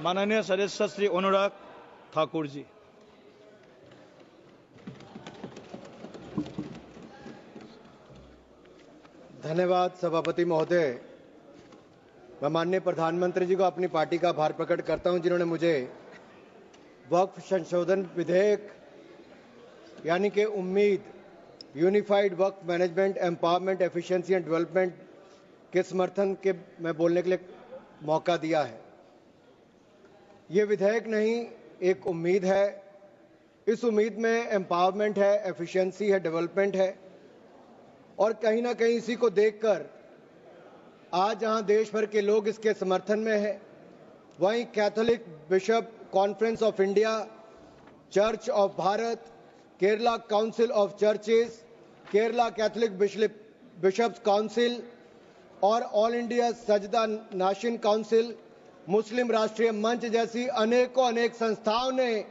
माननीय सदस्य श्री अनुराग ठाकुर जी। धन्यवाद सभापति महोदय। मैं माननीय प्रधानमंत्री जी को अपनी पार्टी का आभार प्रकट करता हूं, जिन्होंने मुझे वक्फ संशोधन विधेयक यानी कि उम्मीद unified Waqf management empowerment efficiency and development के समर्थन के में बोलने के लिए मौका दिया है। ये विधेयक नहीं, एक उम्मीद है। इस उम्मीद में एम्पावरमेंट है, एफिशिएंसी है, डेवलपमेंट है और कहीं ना कहीं इसी को देखकर आज जहां देश भर के लोग इसके समर्थन में हैं, वहीं Catholic bishop conference of India, church of Bharat, Kerala council of churches, Kerala Catholic bishops council और all India Sajjada Nashin council, मुस्लिम राष्ट्रीय मंच जैसी अनेक संस्थाओं ने,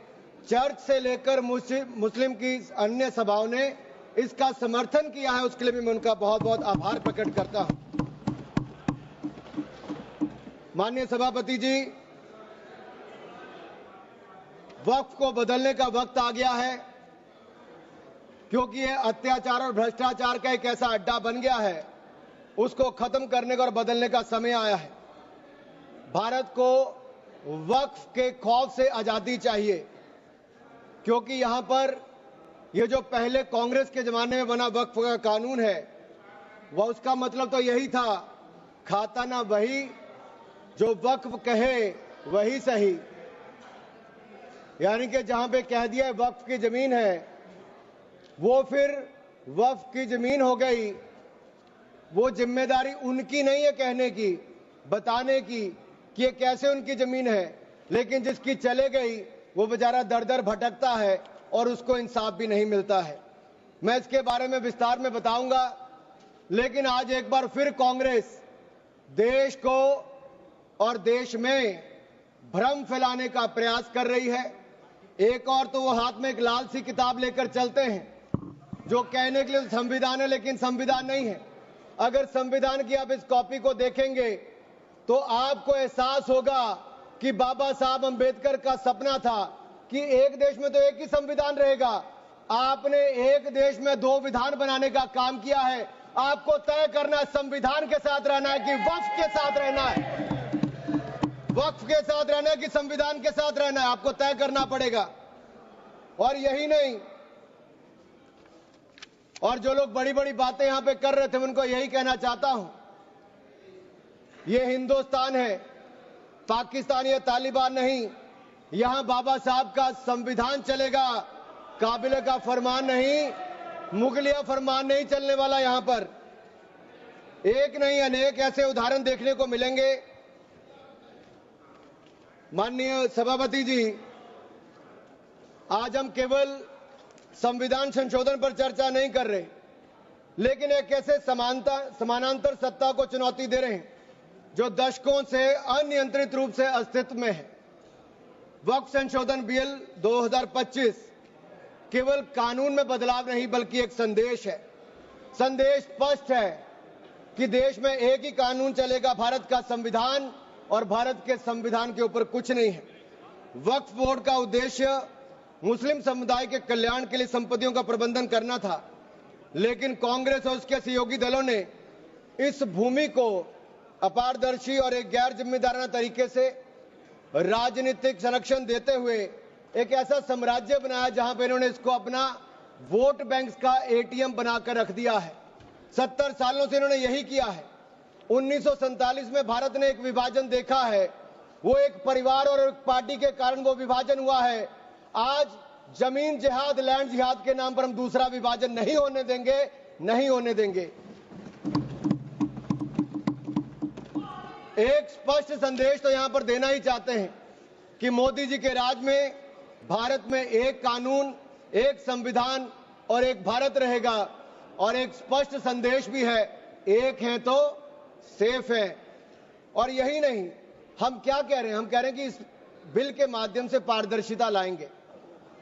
चर्च से लेकर मुस्लिम की अन्य सभाओं ने इसका समर्थन किया है। उसके लिए भी मैं उनका बहुत बहुत आभार प्रकट करता हूं। माननीय सभापति जी, वक्फ को बदलने का वक्त आ गया है, क्योंकि यह अत्याचार और भ्रष्टाचार का एक ऐसा अड्डा बन गया है। उसको खत्म करने का और बदलने का समय आया है। भारत को वक्फ के खौफ से आजादी चाहिए, क्योंकि यहां पर ये जो पहले कांग्रेस के जमाने में बना वक्फ का कानून है, वह उसका मतलब तो यही था, खाता ना वही जो वक्फ कहे वही सही। यानी कि जहां पे कह दिया वक्फ की जमीन है, वो फिर वक्फ की जमीन हो गई। वो जिम्मेदारी उनकी नहीं है कहने की, बताने की कि ये कैसे उनकी जमीन है, लेकिन जिसकी चले गई वो बेचारा दर दर भटकता है और उसको इंसाफ भी नहीं मिलता है। मैं इसके बारे में विस्तार में बताऊंगा, लेकिन आज एक बार फिर कांग्रेस देश को और देश में भ्रम फैलाने का प्रयास कर रही है। एक और तो वो हाथ में एक लाल सी किताब लेकर चलते हैं, जो कहने के लिए संविधान है लेकिन संविधान नहीं है। अगर संविधान की आप इस कॉपी को देखेंगे तो आपको एहसास होगा कि बाबा साहब अंबेडकर का सपना था कि एक देश में तो एक ही संविधान रहेगा। आपने एक देश में दो विधान बनाने का काम किया है। आपको तय करना है संविधान के साथ रहना है कि वक्फ के साथ रहना है, वक्फ के साथ रहना है कि संविधान के साथ रहना है, आपको तय करना पड़ेगा। और यही नहीं, और जो लोग बड़ी बड़ी बातें यहां पे कर रहे थे, उनको यही कहना चाहता हूं, ये हिंदुस्तान है, पाकिस्तान या तालिबान नहीं। यहां बाबा साहब का संविधान चलेगा, काबिले का फरमान नहीं, मुगलिया फरमान नहीं चलने वाला। यहां पर एक नहीं अनेक ऐसे उदाहरण देखने को मिलेंगे। माननीय सभापति जी, आज हम केवल संविधान संशोधन पर चर्चा नहीं कर रहे, लेकिन एक ऐसे समानांतर सत्ता को चुनौती दे रहे हैं जो दशकों से अनियंत्रित रूप से अस्तित्व में है। वक्फ संशोधन बिल 2025 केवल कानून में बदलाव नहीं, बल्कि एक संदेश है। संदेश स्पष्ट है कि देश में एक ही कानून चलेगा, भारत का संविधान, और भारत के संविधान के ऊपर कुछ नहीं है। वक्फ बोर्ड का उद्देश्य मुस्लिम समुदाय के कल्याण के लिए संपत्तियों का प्रबंधन करना था, लेकिन कांग्रेस और उसके सहयोगी दलों ने इस भूमि को अपारदर्शी और एक गैर जिम्मेदाराना तरीके से राजनीतिक संरक्षण देते हुए एक ऐसा साम्राज्य बनाया जहां पर इन्होंने इसको अपना वोट बैंक का एटीएम बनाकर रख दिया है। 70 सालों से इन्होंने यही किया है। 1947 में भारत ने एक विभाजन देखा है, वो एक परिवार और एक पार्टी के कारण वो विभाजन हुआ है। आज जमीन जिहाद, लैंड जिहाद के नाम पर हम दूसरा विभाजन नहीं होने देंगे, नहीं होने देंगे। एक स्पष्ट संदेश तो यहां पर देना ही चाहते हैं कि मोदी जी के राज में भारत में एक कानून, एक संविधान और एक भारत रहेगा। और एक स्पष्ट संदेश भी है, एक है तो सेफ है। और यही नहीं, हम क्या कह रहे हैं, हम कह रहे हैं कि इस बिल के माध्यम से पारदर्शिता लाएंगे।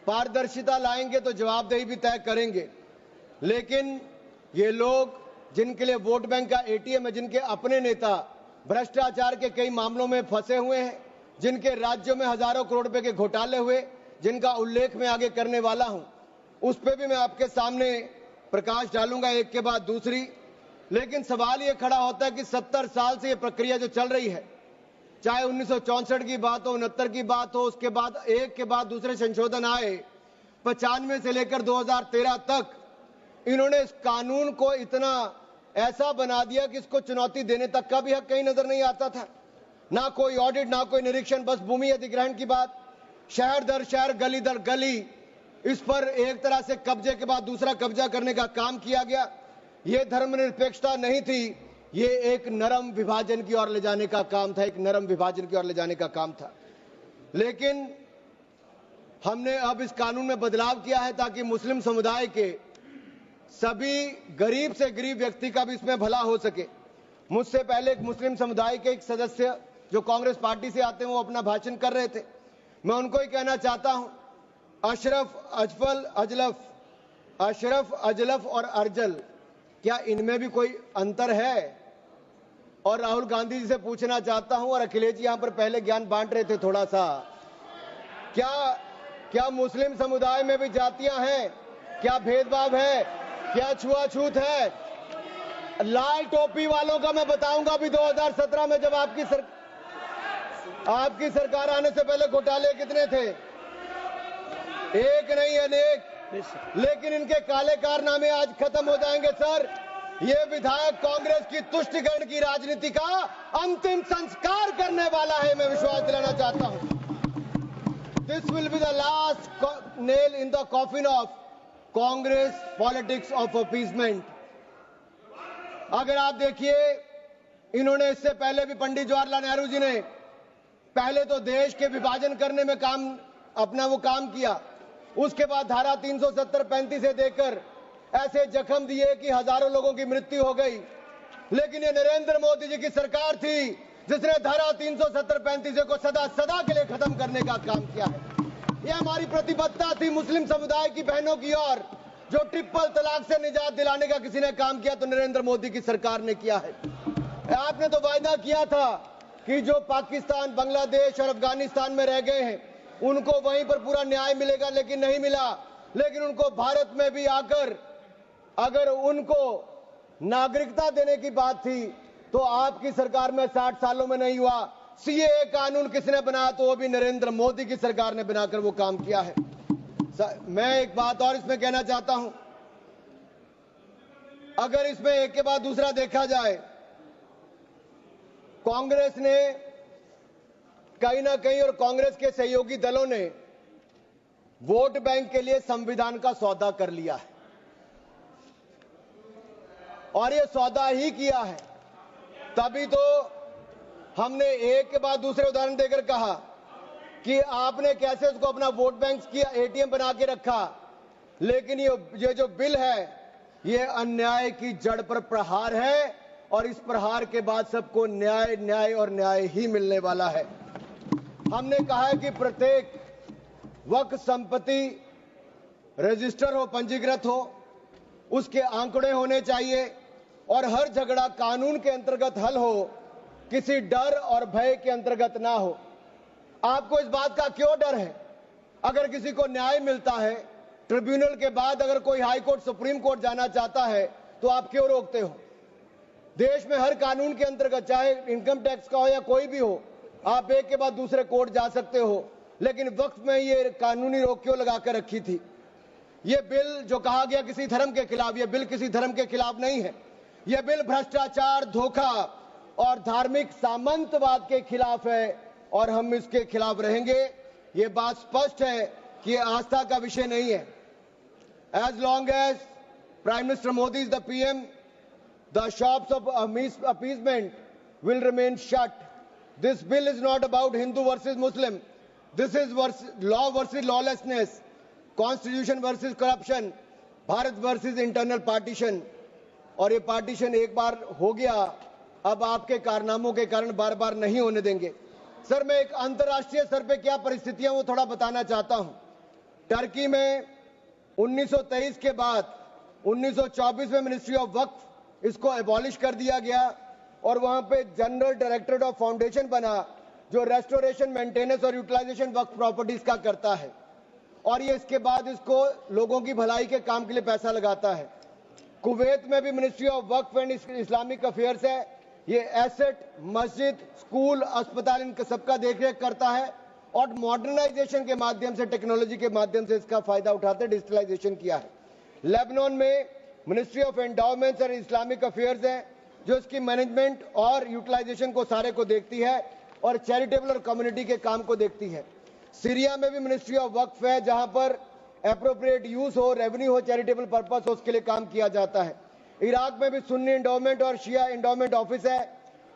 पारदर्शिता लाएंगे तो जवाबदेही भी तय करेंगे। लेकिन ये लोग जिनके लिए वोट बैंक का एटीएम है, जिनके अपने नेता भ्रष्टाचार के कई मामलों में फंसे हुए हैं, जिनके राज्यों में हजारों करोड़ रुपए के घोटाले हुए, जिनका उल्लेख मैं आगे करने वाला हूं, उस पर भी मैं आपके सामने प्रकाश डालूंगा एक के बाद दूसरी। लेकिन सवाल ये खड़ा होता है कि 70 साल से ये प्रक्रिया जो चल रही है, चाहे 1964 की बात हो, 69 की बात हो, उसके बाद एक के बाद दूसरे संशोधन आए, 95 से लेकर 2013 तक इन्होंने इस कानून को इतना ऐसा बना दिया कि इसको चुनौती देने तक का भी हक कहीं नजर नहीं आता था। ना कोई ऑडिट, ना कोई निरीक्षण, बस भूमि अधिग्रहण की बात, शहर दर शहर, गली दर गली, इस पर एक तरह से कब्जे के बाद दूसरा कब्जा करने का काम किया गया। ये धर्मनिरपेक्षता नहीं थी, ये एक नरम विभाजन की ओर ले जाने का काम था, एक नरम विभाजन की ओर ले जाने का काम था। लेकिन हमने अब इस कानून में बदलाव किया है ताकि मुस्लिम समुदाय के सभी गरीब से गरीब व्यक्ति का भी इसमें भला हो सके। मुझसे पहले एक मुस्लिम समुदाय के एक सदस्य जो कांग्रेस पार्टी से आते हैं वो अपना भाषण कर रहे थे। मैं उनको ही कहना चाहता हूं, अशरफ, अजलफ और अर्जल, क्या इनमें भी कोई अंतर है? और राहुल गांधी जी से पूछना चाहता हूं, और अखिलेश जी यहां पर पहले ज्ञान बांट रहे थे थोड़ा सा, क्या मुस्लिम समुदाय में भी जातियां हैं? क्या भेदभाव है? क्या छुआछूत है? लाल टोपी वालों का मैं बताऊंगा भी 2017 में जब आपकी सरकार आने से पहले घोटाले कितने थे? एक नहीं अनेक। लेकिन इनके काले कारनामे आज खत्म हो जाएंगे सर। ये विधायक कांग्रेस की तुष्टिकरण की राजनीति का अंतिम संस्कार करने वाला है, मैं विश्वास दिलाना चाहता हूं। This will be the last nail in the coffin of Congress politics of appeasement. अगर आप देखिए, इन्होंने इससे पहले भी पंडित जवाहरलाल नेहरू जी ने पहले तो देश के विभाजन करने में अपना वो काम किया, उसके बाद धारा 370-35 से देकर ऐसे जख्म दिए कि हजारों लोगों की मृत्यु हो गई। लेकिन ये नरेंद्र मोदी जी की सरकार थी जिसने धारा 370-35 को सदा के लिए खत्म करने का काम किया है। यह हमारी प्रतिबद्धता थी मुस्लिम समुदाय की बहनों की ओर। जो ट्रिपल तलाक से निजात दिलाने का किसी ने काम किया तो नरेंद्र मोदी की सरकार ने किया है। आपने तो वायदा किया था कि जो पाकिस्तान, बांग्लादेश और अफगानिस्तान में रह गए हैं उनको वहीं पर पूरा न्याय मिलेगा, लेकिन नहीं मिला। लेकिन उनको भारत में भी आकर अगर उनको नागरिकता देने की बात थी तो आपकी सरकार में 60 सालों में नहीं हुआ। सीएए कानून किसने बनाया? तो वो भी नरेंद्र मोदी की सरकार ने बनाकर वो काम किया है। मैं एक बात और इसमें कहना चाहता हूं, अगर इसमें एक के बाद दूसरा देखा जाए, कांग्रेस ने कहीं ना कहीं और कांग्रेस के सहयोगी दलों ने वोट बैंक के लिए संविधान का सौदा कर लिया है, और ये सौदा ही किया है। तभी तो हमने एक के बाद दूसरे उदाहरण देकर कहा कि आपने कैसे उसको अपना वोट बैंक किया, एटीएम बना के रखा। लेकिन ये जो बिल है ये अन्याय की जड़ पर प्रहार है, और इस प्रहार के बाद सबको न्याय, न्याय और न्याय ही मिलने वाला है। हमने कहा है कि प्रत्येक वक्फ संपत्ति रजिस्टर हो, पंजीकृत हो, उसके आंकड़े होने चाहिए, और हर झगड़ा कानून के अंतर्गत हल हो, किसी डर और भय के अंतर्गत ना हो। आपको इस बात का क्यों डर है? अगर किसी को न्याय मिलता है, ट्रिब्यूनल के बाद अगर कोई हाई कोर्ट, सुप्रीम कोर्ट जाना चाहता है तो आप क्यों रोकते हो? देश में हर कानून के अंतर्गत, चाहे इनकम टैक्स का हो या कोई भी हो, आप एक के बाद दूसरे कोर्ट जा सकते हो। लेकिन वक्फ में ये कानूनी रोक क्यों लगाकर रखी थी? ये बिल जो कहा गया किसी धर्म के खिलाफ, ये बिल किसी धर्म के खिलाफ नहीं है। यह बिल भ्रष्टाचार, धोखा और धार्मिक सामंतवाद के खिलाफ है, और हम इसके खिलाफ रहेंगे। ये बात स्पष्ट है कि आस्था का विषय नहीं है। As long as prime minister Modi is the PM, the shops of appeasement will remain shut. This bill is not about Hindu versus Muslim. This is law versus lawlessness, constitution versus corruption, Bharat versus internal partition. और ये partition एक बार हो गया, अब आपके कारनामों के कारण बार बार नहीं होने देंगे। सर, मैं एक अंतर्राष्ट्रीय स्तर पे क्या परिस्थितियां वो थोड़ा बताना चाहता हूं। टर्की में 1923 के बाद 1924 में मिनिस्ट्री ऑफ वक्फ इसको एबॉलिश कर दिया गया, और वहां पे जनरल डायरेक्टरेट ऑफ फाउंडेशन बना, जो रेस्टोरेशन, मेंटेनेंस और यूटिलाइजेशन वक्फ प्रॉपर्टीज का करता है, और ये इसके बाद इसको लोगों की भलाई के काम के लिए पैसा लगाता है। कुवैत में भी ministry of Waqf and Islamic affairs है, ये एसेट, मस्जिद, स्कूल, अस्पताल, इन सबका देखरेख करता है और मॉडर्नाइजेशन के माध्यम से, टेक्नोलॉजी के माध्यम से इसका फायदा उठाते, डिजिटलाइजेशन किया है। लेबनान में मिनिस्ट्री ऑफ एंडाउमेंट्स और इस्लामिक अफेयर्स है, जो इसकी मैनेजमेंट और यूटिलाइजेशन को सारे को देखती है और चैरिटेबल और कम्युनिटी के काम को देखती है। सीरिया में भी मिनिस्ट्री ऑफ वक्फ है, जहां पर एप्रोप्रिएट यूज हो, रेवेन्यू हो, चैरिटेबल पर्पस हो, उसके लिए काम किया जाता है। इराक में भी सुन्नी एंडोमेंट और शिया एंडोमेंट ऑफिस है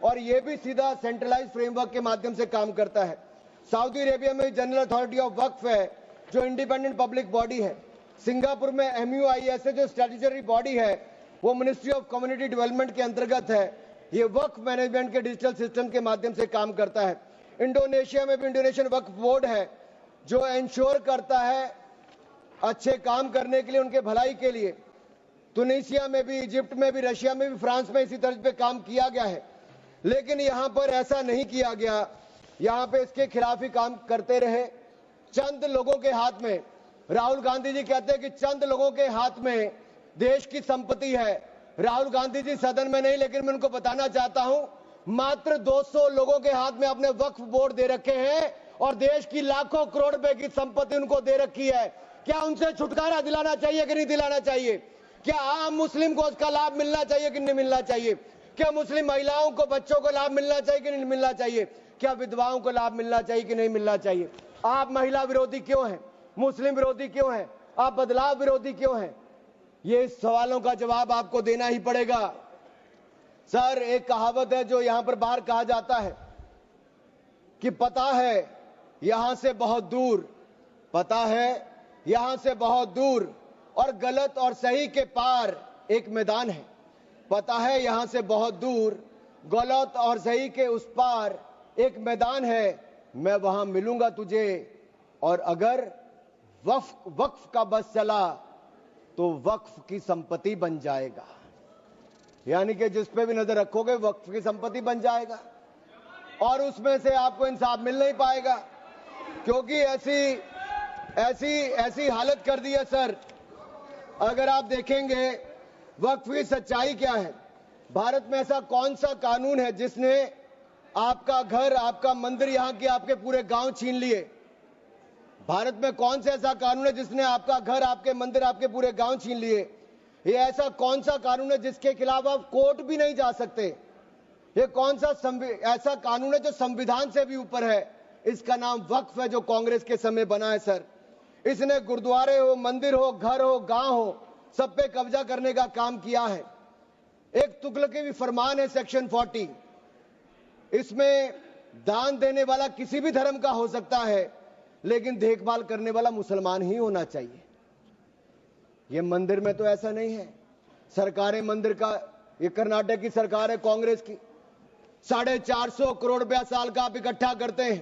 और ये भी सीधा सेंट्रलाइज फ्रेमवर्क के माध्यम से काम करता है। सऊदी अरेबिया में जनरल अथॉरिटी ऑफ वक्फ है, जो इंडिपेंडेंट पब्लिक बॉडी है। सिंगापुर में MUIS है, जो स्टैट्यूटरी बॉडी है, वो मिनिस्ट्री ऑफ कम्युनिटी डेवलपमेंट के अंतर्गत है। ये वक्फ मैनेजमेंट के डिजिटल सिस्टम के माध्यम से काम करता है। इंडोनेशिया में भी इंडोनेशियन वक्फ बोर्ड है, जो इंश्योर करता है अच्छे काम करने के लिए, उनके भलाई के लिए। तुनिसिया में भी, इजिप्ट में भी, रशिया में भी, फ्रांस में इसी तर्ज पे काम किया गया है। लेकिन यहां पर ऐसा नहीं किया गया, यहां पे इसके खिलाफ ही काम करते रहे। चंद लोगों के हाथ में, राहुल गांधी जी कहते हैं कि चंद लोगों के हाथ में देश की संपत्ति है। राहुल गांधी जी सदन में नहीं, लेकिन मैं उनको बताना चाहता हूं, मात्र 200 लोगों के हाथ में अपने वक्फ बोर्ड दे रखे हैं और देश की लाखों करोड़ रुपए की संपत्ति उनको दे रखी है। क्या उनसे छुटकारा दिलाना चाहिए कि नहीं दिलाना चाहिए? क्या आम मुस्लिम को उसका लाभ मिलना चाहिए कि नहीं मिलना चाहिए? क्या मुस्लिम महिलाओं को, बच्चों को लाभ मिलना चाहिए कि नहीं मिलना चाहिए? क्या विधवाओं को लाभ मिलना चाहिए कि नहीं मिलना चाहिए? आप महिला विरोधी क्यों हैं? मुस्लिम विरोधी क्यों हैं? आप बदलाव विरोधी क्यों हैं? ये सवालों का जवाब आपको देना ही पड़ेगा। सर, एक कहावत है जो यहां पर बाहर कहा जाता है कि पता है यहां से बहुत दूर, पता है यहां से बहुत दूर और गलत और सही के पार एक मैदान है। पता है यहां से बहुत दूर, गलत और सही के उस पार एक मैदान है। मैं वहां मिलूंगा तुझे, और अगर वक्फ का बस चला तो वक्फ की संपत्ति बन जाएगा। यानी कि जिस पे भी नजर रखोगे वक्फ की संपत्ति बन जाएगा और उसमें से आपको इंसाफ मिल नहीं पाएगा, क्योंकि ऐसी हालत कर दी है। सर, अगर आप देखेंगे वक्फ की सच्चाई क्या है, भारत में ऐसा कौन सा कानून है जिसने आपका घर, आपका मंदिर, यहां के आपके पूरे गांव छीन लिए? भारत में कौन सा ऐसा कानून है जिसने आपका घर, आपके मंदिर, आपके पूरे गांव छीन लिए? ये ऐसा कौन सा कानून है जिसके खिलाफ आप कोर्ट भी नहीं जा सकते? ये कौन सा ऐसा कानून है जो संविधान से भी ऊपर है? इसका नाम वक्फ है, जो कांग्रेस के समय बना है। सर, इसने गुरुद्वारे हो, मंदिर हो, घर हो, गांव हो, सब पे कब्जा करने का काम किया है। एक तुगलकी भी फरमान है, सेक्शन 40, इसमें दान देने वाला किसी भी धर्म का हो सकता है, लेकिन देखभाल करने वाला मुसलमान ही होना चाहिए। ये मंदिर में तो ऐसा नहीं है। सरकारें मंदिर का, ये कर्नाटक की सरकार है कांग्रेस की, 450 करोड़ रुपया साल का आप इकट्ठा करते हैं,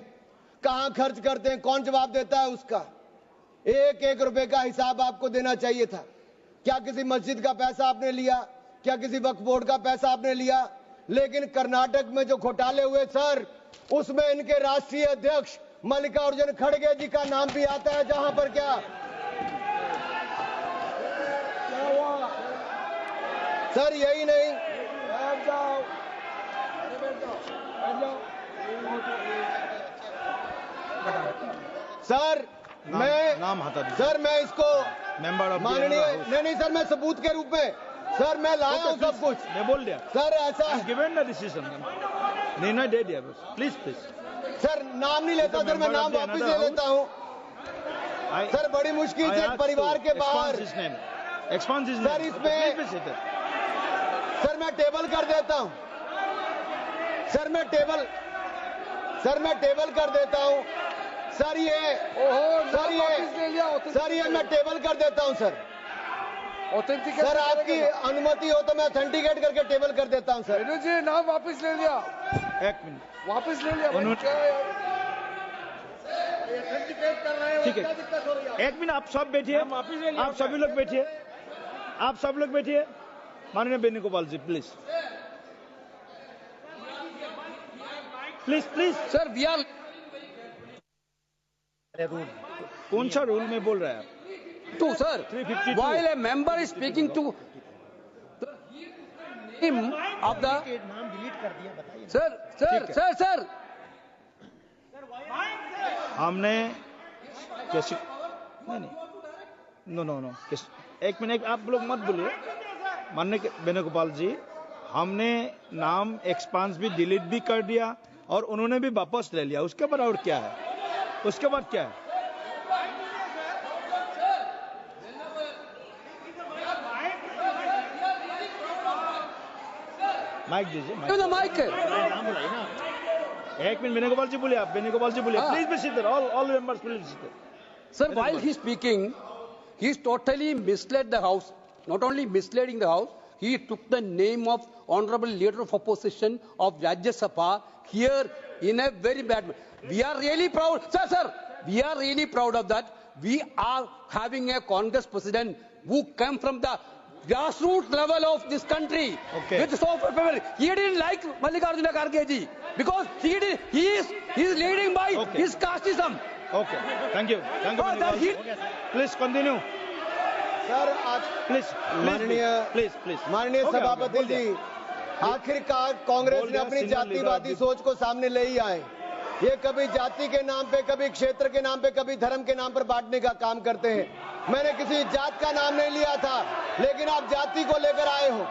कहां खर्च करते हैं? कौन जवाब देता है उसका? एक एक रुपए का हिसाब आपको देना चाहिए था। क्या किसी मस्जिद का पैसा आपने लिया? क्या किसी वक्फ बोर्ड का पैसा आपने लिया? लेकिन कर्नाटक में जो घोटाले हुए सर, उसमें इनके राष्ट्रीय अध्यक्ष मल्लिकार्जुन खड़गे जी का नाम भी आता है, जहां पर क्या सर, यही नहीं, सर नाम हटा दीजिए। सर मैं इसको माननीय, नहीं सर, मैं सबूत के रूप में, सर मैं लाया हूं सब कुछ, मैं बोल दिया सर। ऐसा गिवन द डिसीजन, निर्णय दे दिया बस। प्लीज सर, नाम नहीं लेता सर, मैं नाम वापस ले लेता हूं सर। बड़ी मुश्किल से परिवार के बाहर सर, इसमें सर मैं टेबल कर देता हूं, सर मैं टेबल कर देता हूं सर। ये मैं टेबल कर देता हूं सर। सर, आपकी अनुमति हो तो मैं ऑथेंटिकेट करके टेबल कर देता हूं सर। रेणु जी, नाम वापस ले लिया। एक मिनट, वापस ले लिया। ठीक है, एक मिनट, आप सब बैठिए, आप सभी लोग बैठिए, आप सब लोग बैठिए। माननीय Venugopal ji please. Please please sir we are कौन सा रूल में बोल रहा है आप? To sir 352. while a member is speaking to him of the नाम डिलीट कर दिया, बताइए। sir हमने कैसे नहीं नो नो नो एक मिनट आप लोग मत बोलिए माननीय वेणुगोपाल जी, हमने नाम एक्सपांस भी डिलीट भी कर दिया और उन्होंने भी वापस ले लिया। उसके बाद और क्या है? उसके बाद क्या है? माइक दीजिए, माइक नाम बुलाइए ना। एक मिनट वेणुगोपाल जी बोलिए, आप वेणुगोपाल जी बोलिए, please be seated, all members please seated. Sir, while he is speaking, he is totally misled the House. Not only misleading the House, he took the name of Honorable Leader of Opposition of Rajya Sabha here in a very bad way. We are really proud, sir, we are really proud of that. We are having a Congress president who came from the grassroots level of this country. Okay. With so much power. He didn't like Mallikarjuna Kharge ji because he is leading by Okay. his casteism. Okay, thank you please continue sir आज please माननीय सभापति जी, आखिरकार कांग्रेस ने अपनी जातिवादी सोच को सामने ले ही आए। ये कभी जाति के नाम पे, कभी क्षेत्र के नाम पे, कभी धर्म के नाम पर बांटने का काम करते हैं। मैंने किसी जात का नाम नहीं लिया था, लेकिन आप जाति को लेकर आए हो।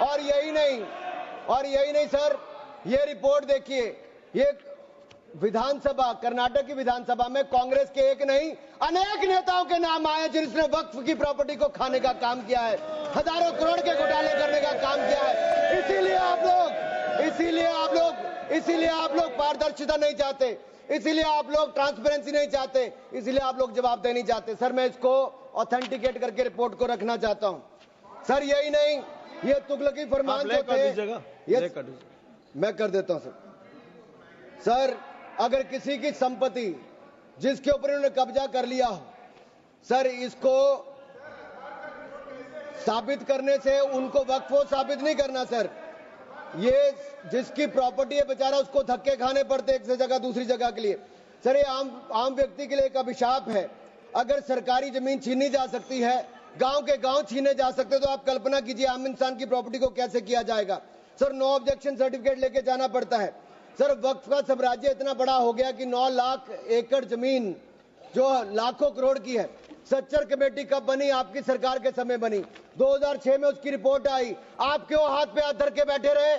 और यही नहीं सर, ये रिपोर्ट देखिए, ये विधानसभा, कर्नाटक की विधानसभा में कांग्रेस के एक नहीं अनेक नेताओं के नाम आए जिन्होंने वक्फ की प्रॉपर्टी को खाने का काम किया है, हजारों करोड़ के घोटाले करने का काम किया है। इसीलिए आप लोग पारदर्शिता नहीं चाहते, इसीलिए आप लोग ट्रांसपेरेंसी नहीं चाहते, इसीलिए आप लोग जवाबदेही नहीं चाहते। सर मैं इसको ऑथेंटिकेट करके रिपोर्ट को रखना चाहता हूं। सर यही नहीं, ये तुगलकी फरमान जो थे, मैं कर देता हूं सर, अगर किसी की संपत्ति जिसके ऊपर उन्होंने कब्जा कर लिया हो, सर इसको साबित करने से उनको वक्फ साबित नहीं करना सर। ये जिसकी प्रॉपर्टी है बेचारा, उसको धक्के खाने पड़ते एक से जगह दूसरी जगह के लिए। सर ये आम व्यक्ति के लिए एक अभिशाप है। अगर सरकारी जमीन छीनी जा सकती है, गांव के गांव छीने जा सकते, तो आप कल्पना कीजिए आम इंसान की प्रॉपर्टी को कैसे किया जाएगा। सर नो ऑब्जेक्शन सर्टिफिकेट लेके जाना पड़ता है। सर वक्फ का साम्राज्य इतना बड़ा हो गया कि 9 लाख एकड़ जमीन जो लाखों करोड़ की है। सच्चर कमेटी कब बनी? आपकी सरकार के समय बनी। 2006 में उसकी रिपोर्ट आई। आप क्यों हाथ पे हाथ धर के बैठे रहे?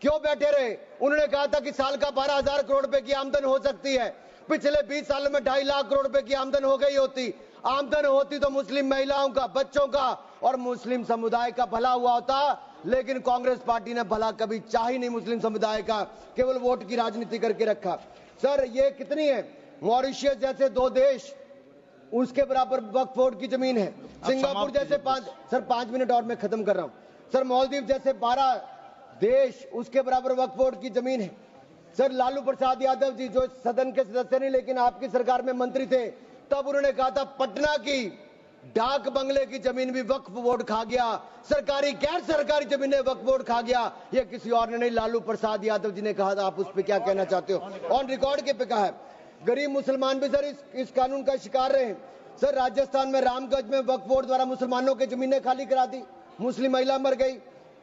क्यों बैठे रहे? उन्होंने कहा था कि साल का 12,000 करोड़ रुपए की आमदन हो सकती है। पिछले 20 सालों में 2.5 लाख करोड़ रुपए की आमदन हो गई होती। आमदन होती तो मुस्लिम महिलाओं का, बच्चों का और मुस्लिम समुदाय का भला हुआ होता, लेकिन कांग्रेस पार्टी ने भला कभी चाह ही नहीं मुस्लिम समुदाय का, केवल वोट की राजनीति करके रखा। सर ये कितनी है? मॉरिशियस जैसे 2 देश, उसके बराबर वक्फ बोर्ड की जमीन है। सिंगापुर जैसे 5 मिनट और मैं खत्म कर रहा हूं सर। मालदीव जैसे 12 देश, उसके बराबर वक्फ बोर्ड की जमीन है। सर लालू प्रसाद यादव जी जो सदन के सदस्य नहीं लेकिन आपकी सरकार में मंत्री थे, तब उन्होंने कहा था पटना की डाक बंगले की जमीन भी वक्फ बोर्ड खा गया, सरकारी गैर सरकारी जमीनें वक्फ बोर्ड खा गया। ये किसी और ने नहीं, लालू प्रसाद यादव जी ने कहा था। आप उस पर क्या कहना चाहते हो? ऑन रिकॉर्ड के पे कहा है। गरीब मुसलमान भी सर इस कानून का शिकार रहे। सर राजस्थान में रामगंज में वक्फ बोर्ड द्वारा मुसलमानों की जमीनें खाली करा दी, मुस्लिम महिला मर गई।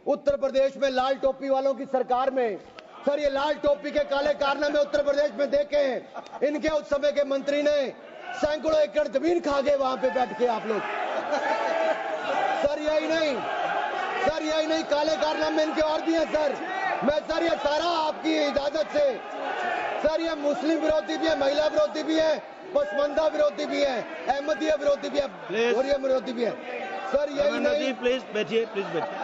उत्तर प्रदेश में लाल टोपी वालों की सरकार में, सर ये लाल टोपी के काले कारनामे उत्तर प्रदेश में देखे हैं। इनके उस समय के मंत्री ने सैकड़ों एकड़ जमीन खा गए वहां पे बैठ के आप लोग। सर यही नहीं, काले कारनामे इनके और भी हैं सर। मैं सर ये सारा आपकी इजाजत से, सर ये मुस्लिम विरोधी भी है, महिला विरोधी भी है, पसमंदा विरोधी भी है, अहमदिया विरोधी भी है, गोरिया विरोधी भी है। सर यही नहीं, प्लीज बैठिए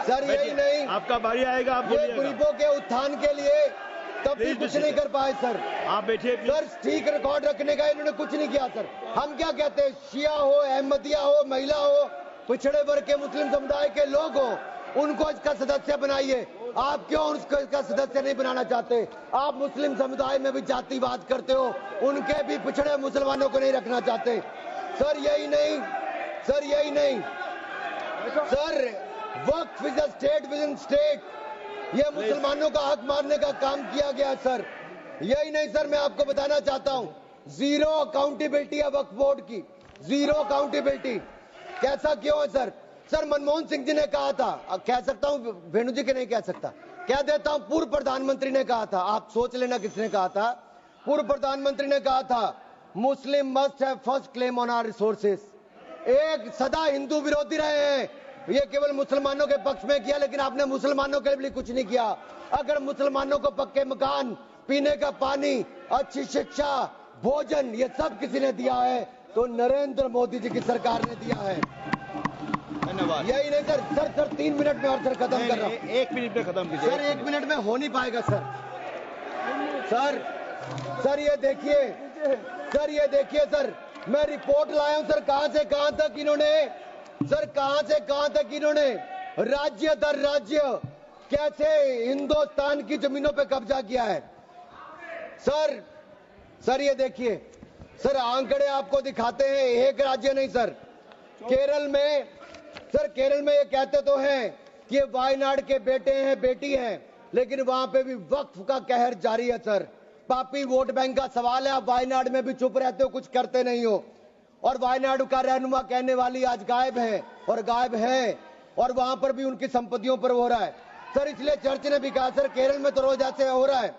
सर यही नहीं, आपका बारी आएगा, आप ये गरीबों के उत्थान के लिए तब भी कुछ नहीं कर पाए सर। आप बैठिए सर ठीक रिकॉर्ड रखने का इन्होंने कुछ नहीं किया सर। हम क्या कहते हैं, शिया हो, अहमदिया हो, महिला हो, पिछड़े वर्ग के मुस्लिम समुदाय के लोग हो, उनको इसका सदस्य बनाइए। आप क्यों इसका सदस्य नहीं बनाना चाहते? आप मुस्लिम समुदाय में भी जातिवाद करते हो, उनके भी पिछड़े मुसलमानों को नहीं रखना चाहते। सर यही नहीं, sir Waqf is a state with in state. ये मुसलमानों का हक मारने का काम किया गया सर। यही नहीं सर, मैं आपको बताना चाहता हूं, जीरो अकाउंटेबिलिटी है वक्फ बोर्ड की, जीरो अकाउंटेबिलिटी। कैसा क्यों है सर? सर मनमोहन सिंह जी ने कहा था, कह सकता हूं, वेणु जी के नहीं कह सकता, कह देता हूं, पूर्व प्रधानमंत्री ने कहा था, आप सोच लेना किसने कहा था। पूर्व प्रधानमंत्री ने कहा था, Muslim must have first claim on our resources. एक सदा हिंदू विरोधी रहे हैं, ये केवल मुसलमानों के पक्ष में किया, लेकिन आपने मुसलमानों के लिए कुछ नहीं किया। अगर मुसलमानों को पक्के मकान, पीने का पानी, अच्छी शिक्षा, भोजन, ये सब किसी ने दिया है तो नरेंद्र मोदी जी की सरकार ने दिया है। धन्यवाद। यही नहीं सर, सर 3 मिनट में और सर खत्म कर रहा हूँ। 1 मिनट में खत्म कीजिए। सर 1 मिनट में हो नहीं पाएगा सर। सर ये देखिए, सर ये देखिए सर, मैं रिपोर्ट लाया हूं सर, कहां से कहां तक इन्होंने, सर कहां से कहां तक इन्होंने राज्य दर राज्य कैसे हिंदुस्तान की जमीनों पे कब्जा किया है। सर ये देखिए सर, आंकड़े आपको दिखाते हैं, एक राज्य नहीं सर, केरल में, सर केरल में ये कहते तो हैं कि ये वायनाड के बेटे हैं, बेटी हैं, लेकिन वहां पे भी वक्फ का कहर जारी है सर। पापी वोट बैंक का सवाल है, आप वायनाड में भी चुप रहते हो, कुछ करते नहीं हो, और वायनाड का रहनुमा कहने वाली आज गायब है, और गायब है, और वहां पर भी उनकी संपत्तियों पर हो रहा है सर। इसलिए चर्च ने भी कहा सर, केरल में तो रोज ऐसे हो रहा है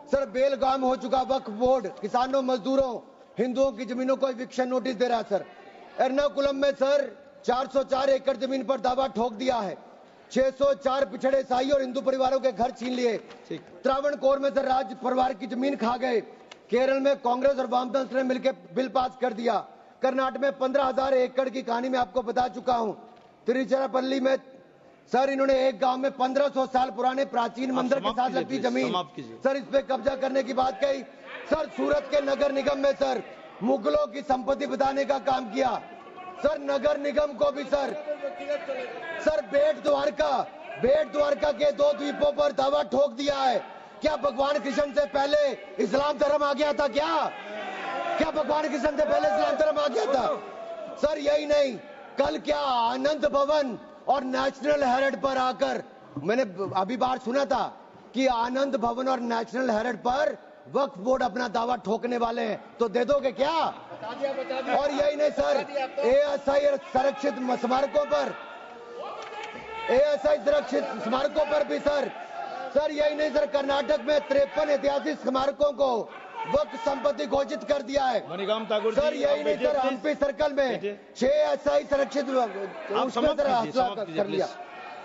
सर, बेलगाम हो चुका वक्फ बोर्ड, किसानों, मजदूरों, हिंदुओं की जमीनों को इविक्शन नोटिस दे रहा है सर। एर्नाकुलम में सर 404 एकड़ जमीन पर दावा ठोक दिया है, 604 पिछड़े ईसाई और हिंदू परिवारों के घर छीन लिए। त्रावणकोर में सर राज परिवार की जमीन खा गए। केरल में कांग्रेस और वामदल ने मिलकर बिल पास कर दिया। कर्नाटक में 15,000 एकड़ की कहानी में आपको बता चुका हूं। तिरुचिरापल्ली में सर इन्होंने एक गांव में 1500 साल पुराने प्राचीन मंदिर के साथ लगती जमीन सर, इस पे कब्जा करने की बात कही सर। सूरत के नगर निगम में सर मुगलों की संपत्ति बताने का काम किया सर। नगर निगम को भी सर बेट द्वारका के 2 द्वीपों पर दावा ठोक दिया है। क्या भगवान कृष्ण से पहले इस्लाम धर्म आ गया था? क्या भगवान कृष्ण से पहले इस्लाम धर्म आ गया था सर? यही नहीं, कल क्या आनंद भवन और नेशनल हेरिटेज पर आकर, मैंने अभी बार सुना था कि आनंद भवन और नेशनल हेरिटेज पर वक्फ बोर्ड अपना दावा ठोकने वाले हैं, तो दे दोगे क्या? और यही नहीं सर, एएसआई संरक्षित स्मारकों पर भी सर यही नहीं सर, कर्नाटक में 53 ऐतिहासिक स्मारकों को वक्फ संपत्ति घोषित कर दिया है मणिकाम ठाकुर सर। यही नहीं सर, हम्पी सर्कल में 6 एएसआई संरक्षित उसमें सर हासिल कर लिया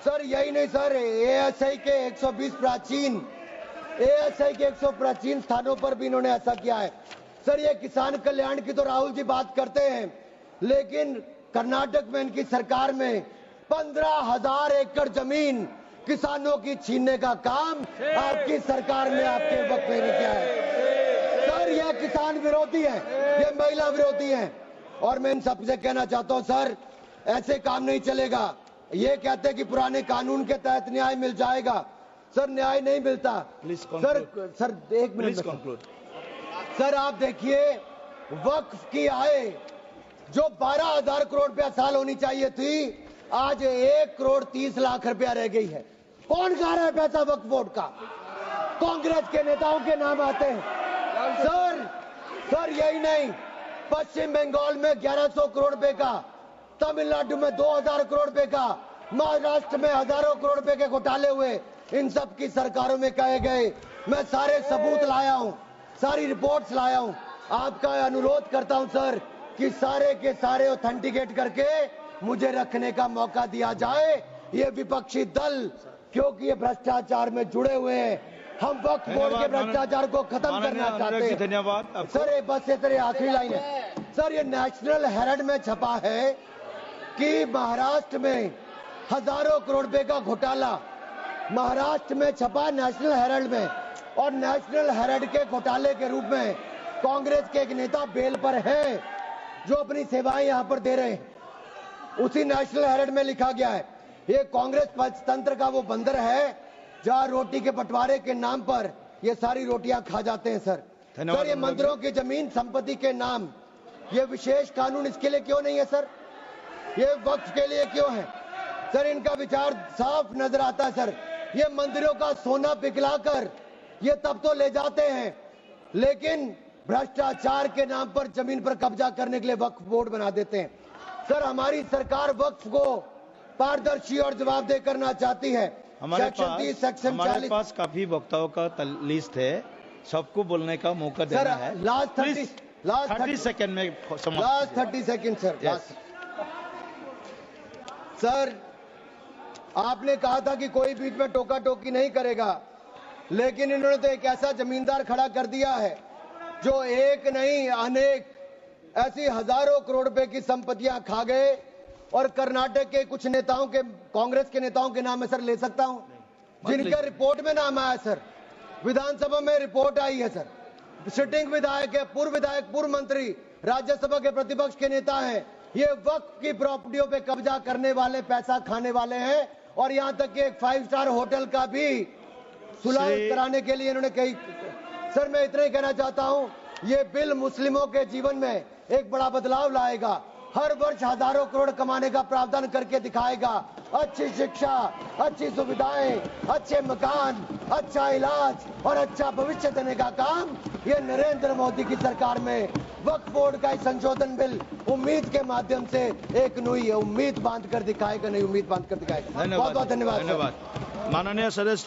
सर। यही नहीं सर, एएसआई के 120 प्राचीन स्थानों पर भी इन्होंने ऐसा किया है सर। ये किसान कल्याण की तो राहुल जी बात करते हैं, लेकिन कर्नाटक में इनकी सरकार में 15,000 एकड़ जमीन किसानों की छीनने का काम आपकी सरकार ने आपके वक्त में किया है सर। ये किसान विरोधी है, ये महिला विरोधी है, और मैं इन सबसे कहना चाहता हूं सर, ऐसे काम नहीं चलेगा। ये कहते हैं कि पुराने कानून के तहत न्याय मिल जाएगा सर, न्याय नहीं मिलता सर 1 मिनट सर। आप देखिए, वक्फ की आय जो 12,000 करोड़ रुपया साल होनी चाहिए थी, आज 1 करोड़ 30 लाख रुपया रह गई है। कौन खा रहा है पैसा वक्फ बोर्ड का? कांग्रेस के नेताओं के नाम आते हैं सर। यही नहीं, पश्चिम बंगाल में 1100 करोड़ रुपए का, तमिलनाडु में 2000 करोड़ रुपए का, महाराष्ट्र में हजारों करोड़ रुपए के घोटाले हुए। इन सब की सरकारों में कहे गए, मैं सारे सबूत लाया हूं, सारी रिपोर्ट्स लाया हूं। आपका अनुरोध करता हूं सर कि सारे के सारे ऑथेंटिकेट करके मुझे रखने का मौका दिया जाए। ये विपक्षी दल, क्योंकि ये भ्रष्टाचार में जुड़े हुए हैं, हम वक्फ बोर्ड के भ्रष्टाचार को खत्म करना चाहते हैं। धन्यवाद सर। बस ये आखिरी लाइन है सर, ये नेशनल हेरिटेज में छपा है कि महाराष्ट्र में हजारों करोड़ रुपए का घोटाला, महाराष्ट्र में छपा नेशनल हेरिटेज में, और नेशनल हेरिटेज के घोटाले के रूप में कांग्रेस के एक नेता बेल पर हैं जो अपनी सेवाएं यहां पर दे रहे हैं। उसी नेशनल हेरिटेज में लिखा गया है, ये कांग्रेस तंत्र का वो बंदर है जहां रोटी के बंटवारे के नाम पर ये सारी रोटियां खा जाते हैं सर। सर ये मंदिरों की जमीन संपत्ति के नाम, ये विशेष कानून इसके लिए क्यों नहीं है सर? ये वक्फ के लिए क्यों है सर? इनका विचार साफ नजर आता है सर। ये मंदिरों का सोना पिघलाकर ये तब तो ले जाते हैं लेकिन भ्रष्टाचार के नाम पर जमीन पर कब्जा करने के लिए वक्फ बोर्ड बना देते हैं। सर, हमारी सरकार वक्फ को पारदर्शी और जवाबदेह करना चाहती है। हमारे पास काफी वक्ताओं का लिस्ट है, सबको बोलने का मौका देना है। लास्ट 30 सेकंड में लास्ट 30 सेकंड सर। सर, आपने कहा था कि कोई बीच में टोका टोकी नहीं करेगा, लेकिन इन्होंने तो एक ऐसा जमींदार खड़ा कर दिया है जो एक नहीं अनेक ऐसी हजारों करोड़ रुपए की संपत्तियां खा गए। और कर्नाटक के कुछ नेताओं के, कांग्रेस के नेताओं के नाम है सर, ले सकता हूं, जिनका रिपोर्ट में नाम आया सर, विधानसभा में रिपोर्ट आई है सर। सिटिंग विधायक है, पूर्व विधायक, पूर्व मंत्री, राज्यसभा के प्रतिपक्ष के नेता हैं। ये वक्फ की प्रॉपर्टियों पे कब्जा करने वाले, पैसा खाने वाले हैं। और यहां तक कि एक 5 स्टार होटल का भी सुलह कराने के लिए इन्होंने कही। सर, मैं इतना ही कहना चाहता हूं, ये बिल मुस्लिमों के जीवन में एक बड़ा बदलाव लाएगा। हर वर्ष हजारों करोड़ कमाने का प्रावधान करके दिखाएगा। अच्छी शिक्षा, अच्छी सुविधाएं, अच्छे मकान, अच्छा इलाज और अच्छा भविष्य देने का काम ये नरेंद्र मोदी की सरकार में वक्फ बोर्ड का संशोधन बिल उम्मीद के माध्यम से एक नई उम्मीद बांध कर दिखाएगा, नई उम्मीद बांध कर दिखाएगा। बहुत बहुत धन्यवाद। माननीय सदस्य।